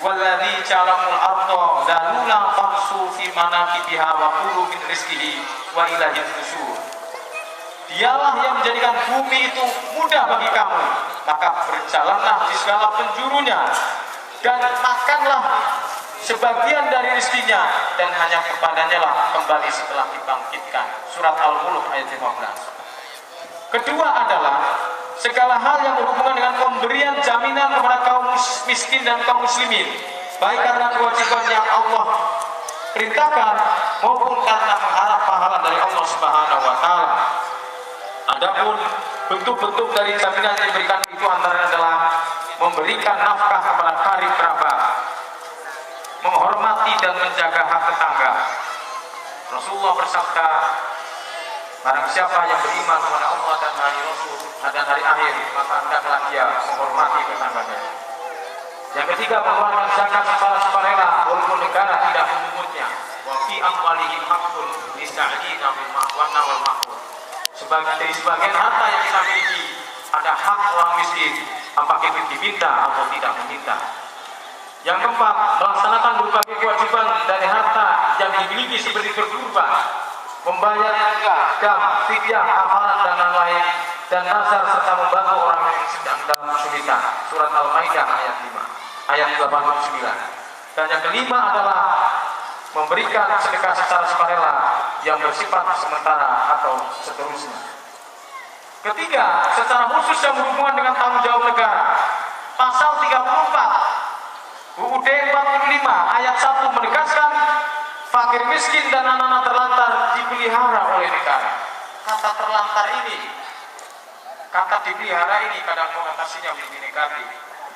Walladzi ja'alamul arda dzalula famsu fi manakibiha wa kulu min rizqihi wa ilaihi nusyur. Dialah yang menjadikan bumi itu mudah bagi kamu, maka berjalanlah di segala penjurunya dan makanlah sebagian dari rezekinya, dan hanya kepadanya lah kembali setelah dibangkitkan. Surat Al-Mulk ayat 15. Kedua adalah segala hal yang berhubungan dengan pemberian jaminan kepada kaum miskin dan kaum muslimin, baik karena kewajiban yang Allah perintahkan maupun karena mengharap pahala dari Allah Subhanahu wa taala. Adapun bentuk-bentuk dari jaminan yang diberikan itu antara adalah memberikan nafkah kepada karib kerabat, menghormati dan menjaga hak tetangga. Rasulullah bersabda, barang siapa yang beriman kepada Allah dan hari Rasul dan hari akhir, maka hendaklah dia menghormati tetangganya. Yang ketiga, mengeluarkan zakat secara sukarela walaupun negara tidak memungutnya. Wa fi amwalihim haqqun lis-sa'ilina bil ma'ruf wal ma'ruf. Dari sebagian harta yang kita miliki ada hak orang miskin, apakah itu diminta atau tidak meminta. Yang keempat, melaksanakan berbagai kewajiban dari harta yang dimiliki seperti berkurban, membayar zakat, fidyah, amarat dan lain-lain, dan nazar serta membantu orang yang sedang dalam kesulitan. Surat Al-Maidah ayat 5, ayat 89. Dan yang kelima adalah memberikan sedekah secara sukarela yang bersifat sementara atau seterusnya. Ketiga, secara khusus yang berhubungan dengan tanggung jawab negara. Pasal 34 UUD 45 ayat 1 menegaskan fakir miskin dan anak-anak terlantar dipelihara oleh negara. Kata terlantar ini, kata dipelihara ini kadang konotasinya menjadi negatif.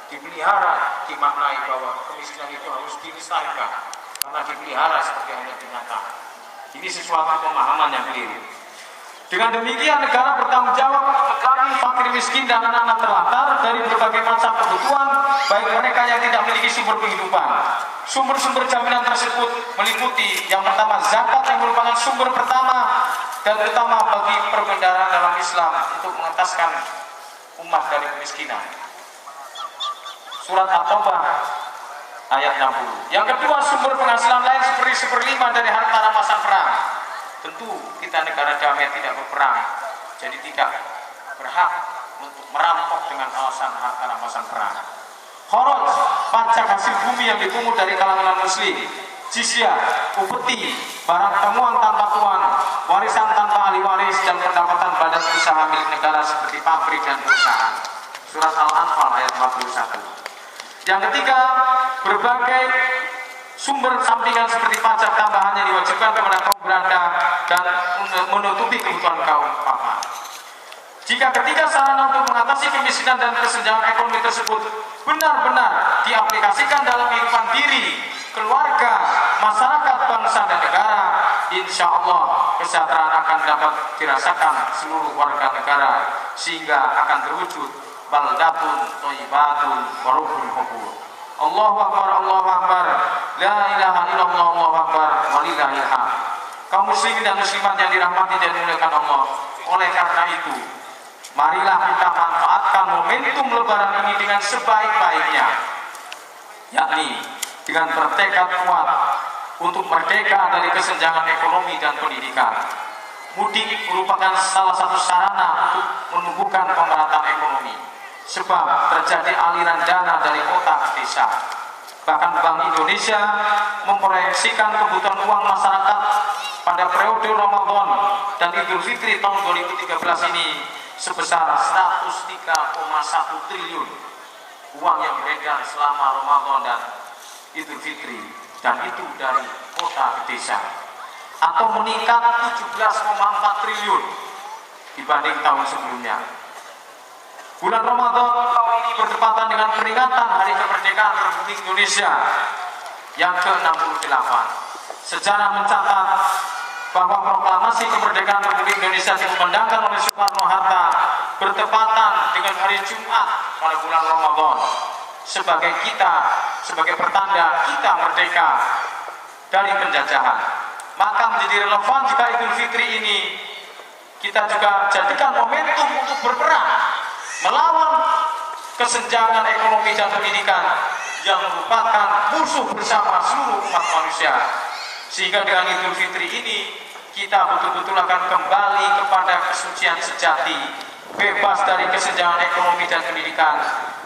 Dipelihara dimaknai bahwa kemiskinan itu harus dilestarikan, karena dipelihara seperti hanya binatang. Ini sesuatu pemahaman yang keliru. Dengan demikian negara bertanggung jawab mencari fakir miskin dan anak-anak terlantar dari berbagai macam kebutuhan, baik mereka yang tidak memiliki sumber penghidupan. Sumber-sumber jaminan tersebut meliputi yang pertama zakat, yang merupakan sumber pertama dan utama bagi perbendaharaan dalam Islam untuk mengentaskan umat dari kemiskinan. Surat At-Taubah ayat 60. Yang kedua, sumber penghasilan lain seperti 1/5 dari harta rampasan perang. Tentu kita negara damai tidak berperang, jadi tidak berhak untuk merampok dengan alasan harta rampasan perang. Kharaj, pajak hasil bumi yang dipungut dari kalangan muslim. Jizyah, upeti, barang temuan tanpa tuan, warisan tanpa ahli waris, dan pendapatan badan usaha milik negara seperti pabrik dan perusahaan. Surat Al-Anfal ayat 41. Yang ketiga, berbagai sumber sampingan seperti pajak tambahan yang diwajibkan kepada kaum berada dan menutupi kebutuhan kaum papa. Jika ketiga sarana untuk mengatasi kemiskinan dan kesenjangan ekonomi tersebut benar-benar diaplikasikan dalam kehidupan diri, keluarga, masyarakat, bangsa, dan negara, insya Allah kesejahteraan akan dapat dirasakan seluruh warga negara, sehingga akan terwujud baldatun thayyibatun wa rabbul ghafur. Allahu akbar, Allahu akbar, la ilaha illallah, Allahu akbar, walillahil hamd. Kaum muslimin dan muslimat yang dirahmati dan dimuliakan Allah, oleh karena itu marilah kita manfaatkan momentum lebaran ini dengan sebaik-baiknya, yakni dengan bertekad kuat untuk merdeka dari kesenjangan ekonomi dan pendidikan. Mudik merupakan salah satu sarana untuk menumbuhkan pemerataan ekonomi, sebab terjadi aliran dana dari kota ke desa. Bahkan Bank Indonesia memproyeksikan kebutuhan uang masyarakat pada periode Ramadan dan Idul Fitri tahun 2013 ini sebesar 103,1 triliun uang yang beredar selama Ramadan dan Idul Fitri, dan itu dari kota ke desa, atau meningkat 17,4 triliun dibanding tahun sebelumnya. Bulan Ramadan tahun ini bertepatan dengan peringatan Hari Kemerdekaan Republik Indonesia yang ke-68. Sejarah mencatat bahwa proklamasi kemerdekaan Republik Indonesia dikumandangkan oleh Soekarno-Hatta bertepatan dengan hari Jumat pada bulan Ramadan, sebagai pertanda kita merdeka dari penjajahan. Maka menjadi relevan jika Idul Fitri ini kita juga jadikan momentum untuk berperang melawan kesenjangan ekonomi dan pendidikan yang merupakan musuh bersama seluruh umat manusia. Sehingga dengan Idul Fitri ini kita betul-betul akan kembali kepada kesucian sejati, bebas dari kesenjangan ekonomi dan pendidikan,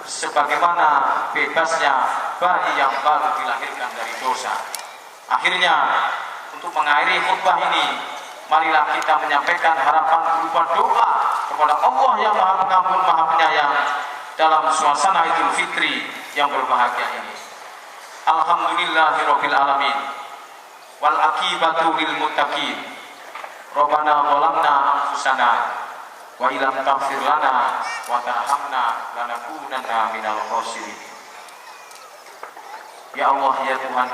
sebagaimana bebasnya bayi yang baru dilahirkan dari dosa. Akhirnya, untuk mengakhiri khutbah ini, marilah kita menyampaikan harapan berupa doa kepada Allah yang Maha Pengampun, Maha Penyayang dalam suasana Idul Fitri yang berbahagia ini. Alhamdulillahirabbil alamin. Wal aqibatu lil muttaqin. Rabbana zalamna anfusana wa illam taghfir lana wa tarhamna lanakunanna minal khasirin. Ya Allah, ya Tuhan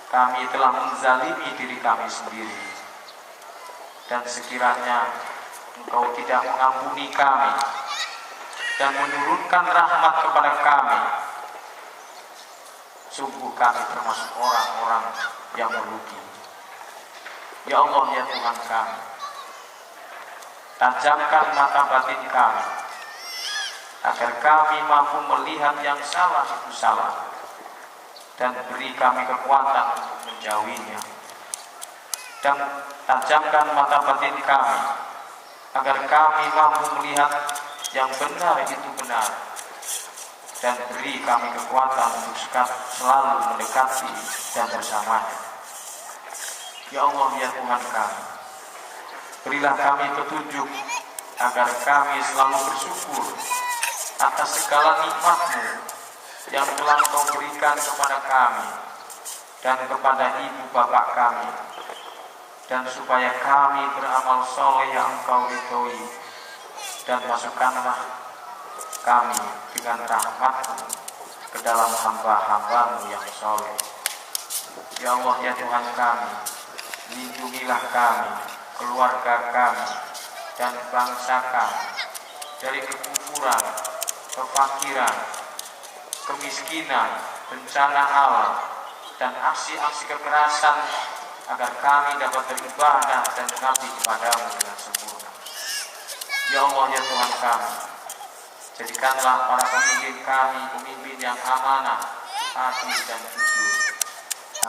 kami telah menzalimi diri kami sendiri, dan sekiranya Engkau tidak mengampuni kami dan menurunkan rahmat kepada kami, sungguh kami termasuk orang-orang yang merugi. Ya Allah, ya Tuhan kami, tajamkan mata batin kami agar kami mampu melihat yang salah itu salah, dan beri kami kekuatan untuk menjauhinya. Dan tajamkan mata batin kami agar kami mampu melihat yang benar itu benar, dan beri kami kekuatan untuk selalu mendekati dan bersamanya. Ya Allah, ya Tuhan kami, berilah kami petunjuk agar kami selalu bersyukur atas segala nikmat-Mu yang telah Engkau berikan kepada kami dan kepada ibu bapak kami, dan supaya kami beramal soleh yang Engkau ridhoi, dan masukkanlah kami dengan rahmat-Mu ke dalam hamba-hamba-Mu yang soleh. Ya Allah, ya Tuhan kami, lindungilah kami, keluarga kami, dan bangsa kami dari kekufuran, kefakiran, kemiskinan, bencana alam, dan aksi-aksi kekerasan, agar kami dapat beribadah dan mengabdi kepadamu dengan sempurna. Ya Allah, ya Tuhan kami, jadikanlah para pemimpin kami pemimpin yang amanah, adil, dan jujur,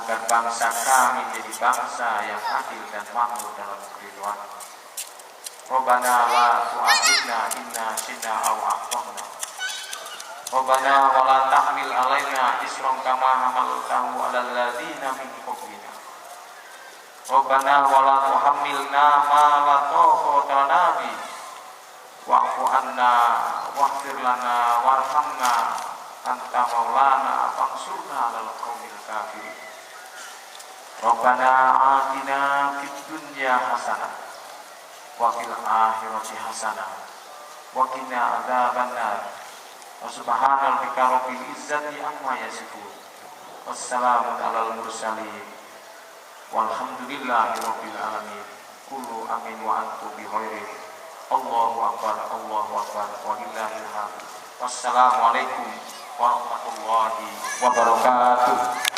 agar bangsa kami menjadi bangsa yang adil dan makmur dalam keridhaan. Rabbana la tu'akhidna inna sina aw akhtana. Rabbana wa la tahmil alaina isran kama hamaltahu 'alal ladzina min qablina. Rabbana wa la tuhammilna ma la taqata lana bi. Wa'fu 'anna waghfir lana warhamna anta maulana fansurna 'alal qaumil kafirin. Rabbana atina fid dunya hasanah wa fil akhirati hasanah wa qina adzabannar. Subhanal bika rabbil izzati amma yasifun. Wassalamun alal mursalin. Walhamdulillahi rabbil alamin. Kullu amin wa antum bi khairin. Allahu akbar, Allahu akbar, walillahil hamd. Wassalamualaikum warahmatullahi wabarakatuh.